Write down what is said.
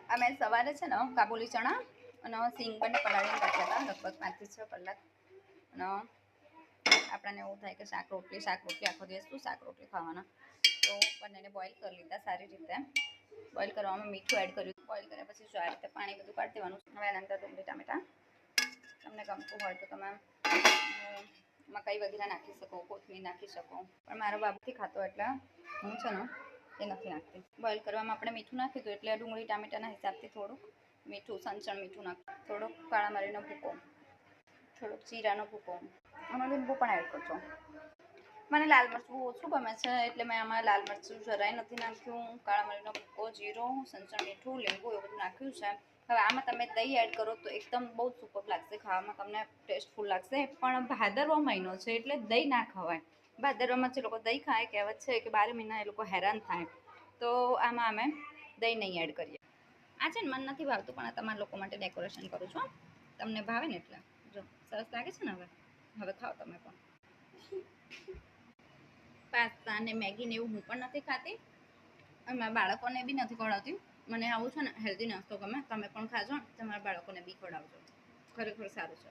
અમે સવારે છે ને કાબુલી ચણા અને સિંગ બંને પલાળીને રાખ્યા હતા લગભગ 5 થી 6 કલાક. અને આપણને એવું થાય કે શાક રોટલી આખો દિવસ શું શાક રોટલી ખાવાના, તો બંનેને બોઇલ કરી લીધા સારી રીતે. બોઇલ કરવામાં મીઠું એડ કર્યું. બોઇલ કર્યા પછી જો આ રીતે પાણી બધું કાઢી દેવાનું. હવે એના અંદર ડુંગળી ટામેટા તમને ગમતું હોય તો તમે મકાઈ વગેરે નાખી શકો, કોથમીર નાખી શકો, પણ મારો બાબુથી ખાતો એટલે હું છે ને એ નથી નાખતી. બોઇલ કરવામાં આપણે મીઠું નાખી દઉં એટલે ડુંગળી ટામેટાના હિસાબથી થોડુંક મીઠું, સંચળ મીઠું નાખો, થોડોક કાળા મરીનો ભૂકો, થોડોક જીરાનો ભૂકો અને લીંબુ પણ એડ કરજો. મને લાલ મરચું ઓછું ગમે છે એટલે મેં આમાં લાલ મરચું જરાય નથી નાખ્યું. કાળા મરીનો ભૂકો, જીરો, સંચળ મીઠું, લીંબુ એવું બધું નાખ્યું છે. હવે આમાં તમે દહીં એડ કરો તો એકદમ બહુ સુપર લાગશે ખાવામાં, તમને ટેસ્ટફુલ લાગશે. પણ ભાદરવો મહિનો છે એટલે દહીં ના ખવાય. ભાદરવામાં જે લોકો દહીં ખાય, કહેવત છે કે 12 મહિના એ લોકો હેરાન થાય, તો આમાં અમે દહીં નહીં એડ કરીએ. આ છે ને મને નથી ભાવતું, પણ આ તમારા લોકો માટે ડેકોરેશન કરું છું. તમને ભાવે ને એટલે જો સરસ લાગે છે ને. હવે ખાઓ તમે પણ. પાસ્તા ને મેગી ને એવું હું પણ નથી ખાતી અને મારા બાળકોને બી નથી ખવડાવતી. મને આવું છે ને હેલ્ધી નાસ્તો ગમે. તમે પણ ખાજો, તમારા બાળકોને બી ખવડાવજો. ખરેખર સારું છે.